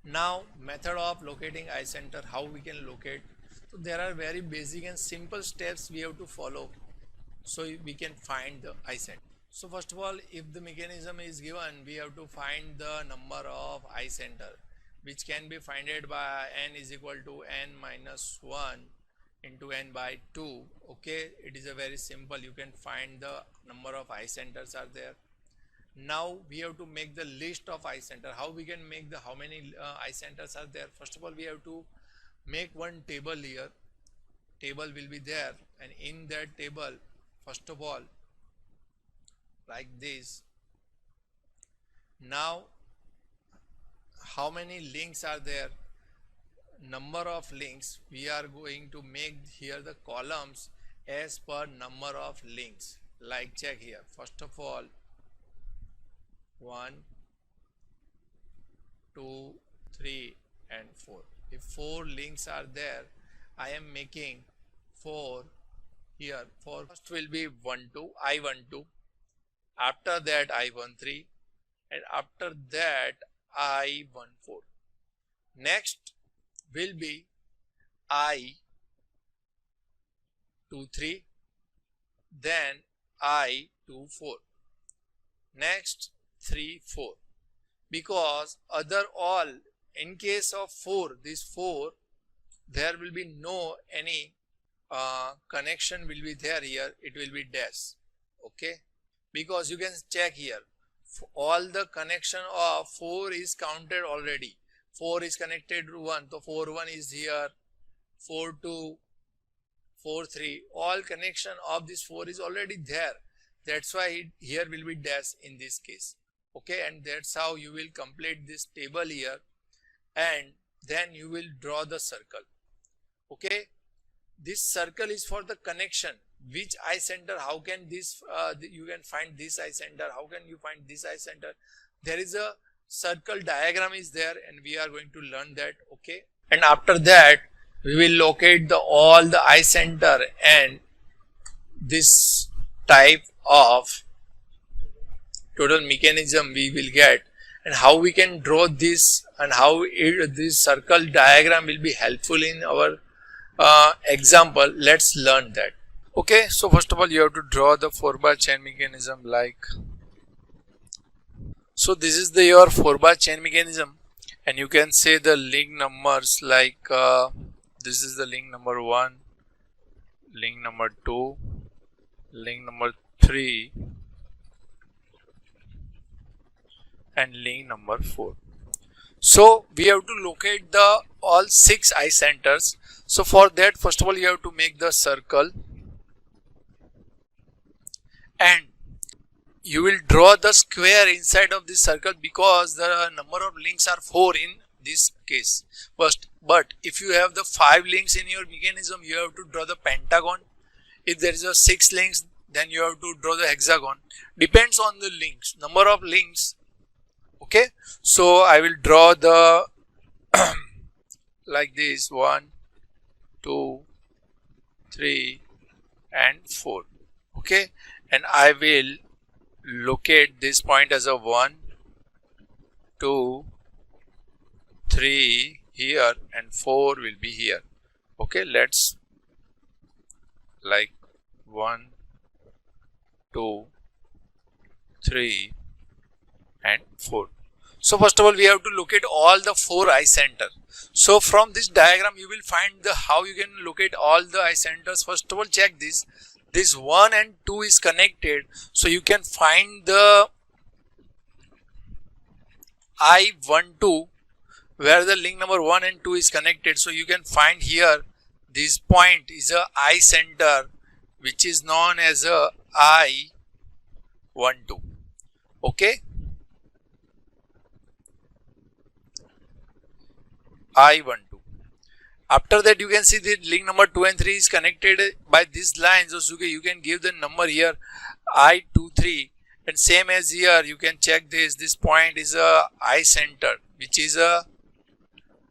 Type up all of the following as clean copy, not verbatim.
Now method of locating eye center, how we can locate. So there are very basic and simple steps we have to follow so we can find the eye center. So first of all, if the mechanism is given, we have to find the number of eye center, which can be founded by n is equal to n minus 1 into n by 2. Okay, it is a very simple, you can find the number of eye centers are there. Now we have to make the list of eye center. How we can make the how many eye centers are there? First of all, we have to make one table here. Table will be there, and in that table, first of all, like this. Now how many links are there? Number of links. We are going to make here the columns as per number of links. Like check here. First of all, 1, 2, 3 and 4. If 4 links are there, I am making 4 here. For first will be 1, 2, I12. After that I13, and after that I14. Next will be I23, then I24. Next 3, 4. Because other all, in case of 4, this 4, there will be no any connection will be there here, it will be dash. Okay, because you can check here, all the connection of 4 is counted already. 4 is connected to 1, so 4 1 is here, 4 2, 4 3, all connection of this 4 is already there. That's why here will be dash in this case. Okay, and that's how you will complete this table here, and then you will draw the circle. Okay, this circle is for the connection. Which eye center? How can this you can find this eye center? How can you find this eye center? There is a circle diagram is there, and we are going to learn that. Okay, and after that we will locate all the eye center and this type of total mechanism we will get, and how we can draw this, and how this circle diagram will be helpful in our example. Let's learn that. Okay, so first of all, you have to draw the 4-bar chain mechanism like. So this is your 4-bar chain mechanism, and you can say the link numbers like this is the link number 1, link number 2, link number 3 and link number 4. So we have to locate the all 6 eye centers. So for that, first of all, you have to make the circle, and you will draw the square inside of this circle, because the number of links are 4 in this case. First, but if you have the 5 links in your mechanism, you have to draw the pentagon. If there is a 6 links, then you have to draw the hexagon. Depends on the links, number of links. Okay, so I will draw the like this 1, 2, 3 and 4. Okay, and I will locate this point as a 1, 2, 3 here and 4 will be here. Okay, let's like 1, 2, 3 and 4. So first of all, we have to locate all the 4 eye center. So from this diagram you will find the how you can locate all the eye centers. First of all, check this. This 1 and 2 is connected, so you can find the I12 where the link number 1 and 2 is connected. So you can find here this point is a eye center, which is known as a I12. Okay, I12. After that, you can see the link number 2 and 3 is connected by these lines. So you can give the number here I23, and same as here you can check this. This point is a eye center, which is a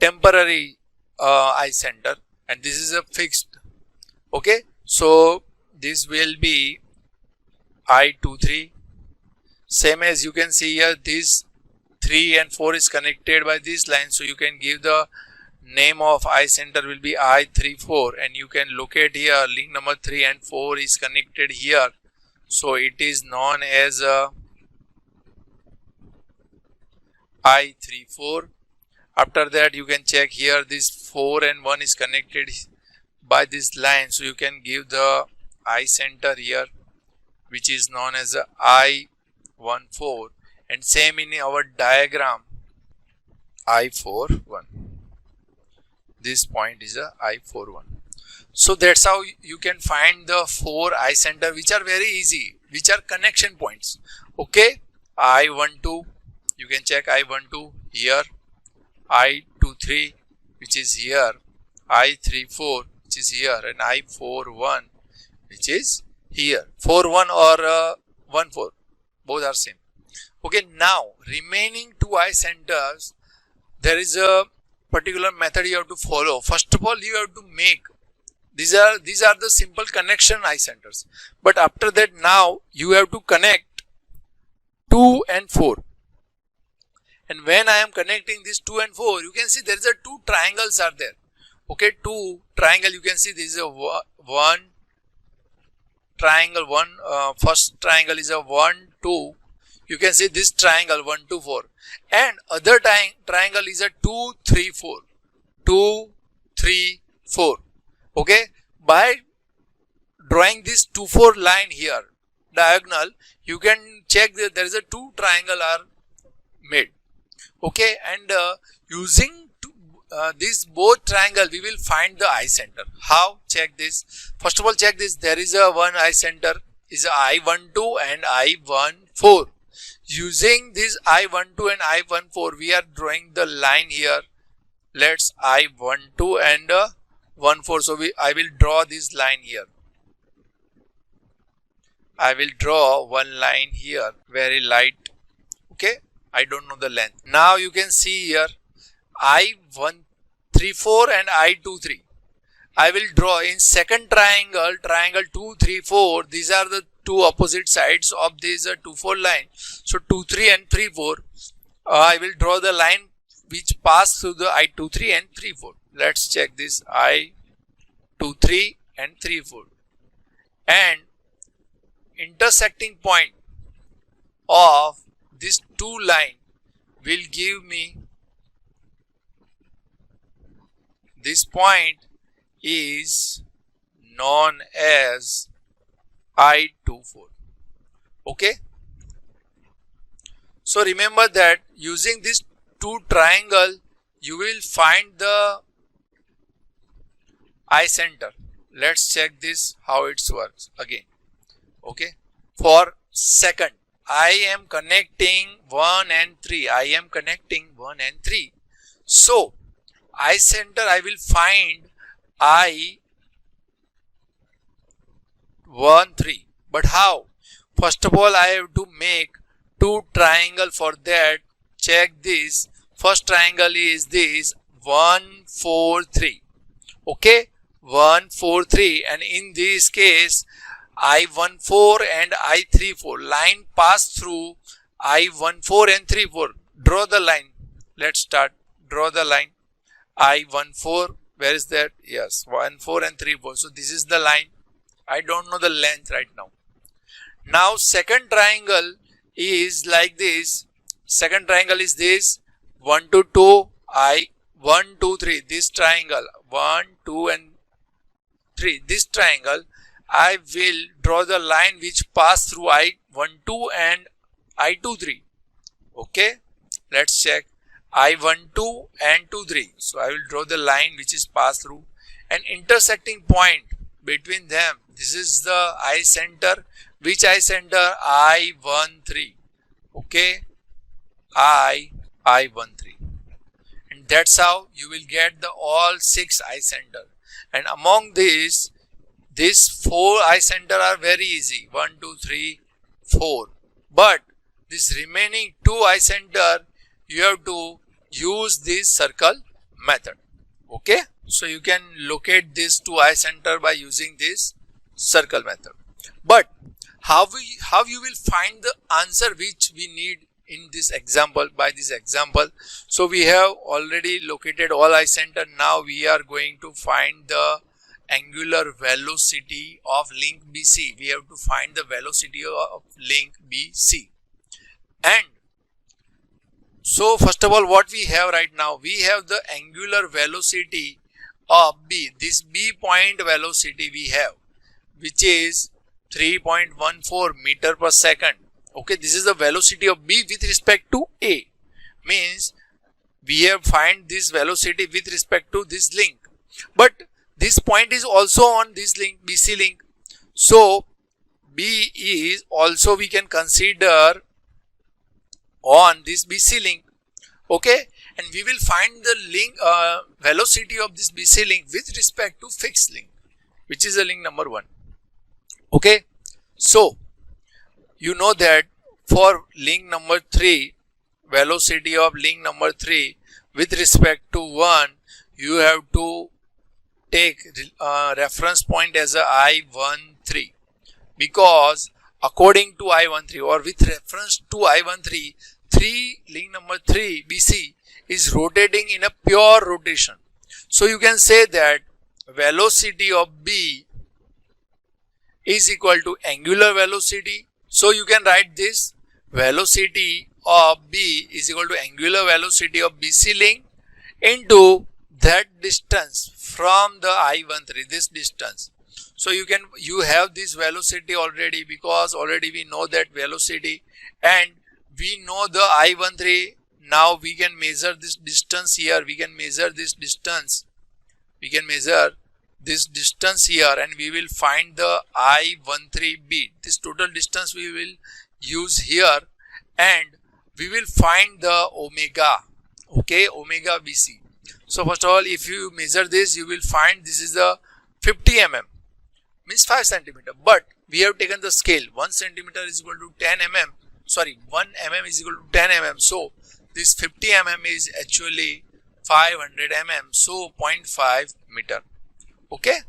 temporary eye center, and this is a fixed. Okay, so this will be I23. Same as you can see here, this 3 and 4 is connected by this line, so you can give the name of I center will be I34, and you can locate here link number 3 and 4 is connected here, so it is known as I34. After that you can check here, this 4 and 1 is connected by this line, so you can give the I center here, which is known as I14, and same in our diagram I41. This point is a I41. So that's how you can find the 4 I center, which are very easy, which are connection points. Okay, I12, you can check I12 here, I23 which is here, I34 which is here, and I41 which is here. 41 or 14, both are same. Okay, now remaining 2 I centers, there is a particular method you have to follow. First of all, you have to make these are the simple connection I centers, but after that now you have to connect 2 and 4. And when I am connecting this 2 and 4, you can see there is a 2 triangles are there. Okay, 2 triangle, you can see this is a 1 triangle, first triangle is a 1 2. You can see this triangle 1 2 4, and other triangle is a 2 3 4, 2 3 4. Okay, by drawing this 2 4 line here diagonal, you can check that there is a 2 triangle are made. Okay, and using this both triangle we will find the I center. How? Check this. First of all, check this. There is a one I center is I12 and I14. Using this I12 and I14, we are drawing the line here. Let's I12 and 14. So I will draw this line here. I will draw one line here, very light. Okay, I don't know the length. Now you can see here I134 and I23. I will draw in second triangle, triangle 2 3 4. These are the two opposite sides of this 2 4 line. So 2 3 and 3 4. I will draw the line which pass through the I23 and 3 4. Let's check this I23 and 3 4. And intersecting point of this two line will give me this point is known as I24. Okay, so remember that using this two triangle you will find the I center. Let's check this how it works again. Okay, for second I am connecting 1 and 3. I am connecting 1 and 3. So I center I will find I13. But how? First of all, I have to make two triangle. For that, check this. First triangle is this 1 4 3. Okay, 1 4 3, and in this case I14 and I34 line pass through I14 and 34. Draw the line. Let's start. Draw the line. I14, where is that? Yes, 1 4 and 3 4. So this is the line. I don't know the length right now. Now second triangle is like this. Second triangle is this 1 to 2 I 1 2 3. This triangle 1 2 and 3. This triangle I will draw the line which pass through I12 and I23. Okay, let's check I12 and 23. So I will draw the line which is passed through an intersecting point between them. This is the I center. Which I center? I13. Okay, I13. And that's how you will get the all 6 I center. And among these 4 I center are very easy. 1 2 3 4. But this remaining 2 I center you have to use this circle method. Okay, so you can locate this 2 I center by using this circle method. But how you will find the answer which we need in this example, by this example. So we have already located all I center. Now we are going to find the angular velocity of link BC. We have to find the velocity of link BC. And so first of all, what we have right now, we have the angular velocity of B. This B point velocity we have, which is 3.14 meter per second. Okay, this is the velocity of B with respect to A. Means we have find this velocity with respect to this link. But this point is also on this link, BC link. So B is also we can consider on this BC link. Okay, and we will find the link velocity of this BC link with respect to fixed link, which is the link number 1. Okay, so you know that for link number 3, velocity of link number 3 with respect to 1, you have to take reference point as a I13, because according to I13 or with reference to I13, link number 3 BC is rotating in a pure rotation. So you can say that velocity of B is equal to angular velocity. So you can write this velocity of B is equal to angular velocity of BC link into that distance from the I13, this distance. So you have this velocity already, because already we know that velocity and we know the I13. Now we can measure this distance here. We can measure this distance. We can measure this distance here, and we will find the I13B. This total distance we will use here, and we will find the omega. Okay, omega BC. So first of all, if you measure this, you will find this is the 50 mm, means 5 centimeter. But we have taken the scale. 1 centimeter is equal to 10 mm. Sorry, 1 mm is equal to 10 mm. So this 50 mm is actually 500 mm. So 0.5 meter. Okay.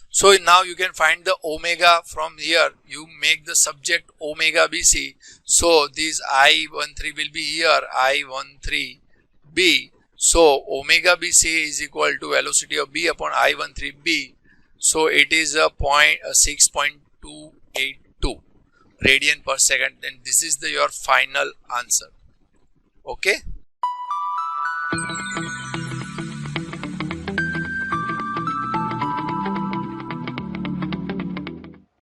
So now you can find the omega from here. You make the subject omega BC. So this I13 will be here, I13B. So omega BC is equal to velocity of B upon I13B. So it is a 6.282 radian per second. And this is your final answer. Okay.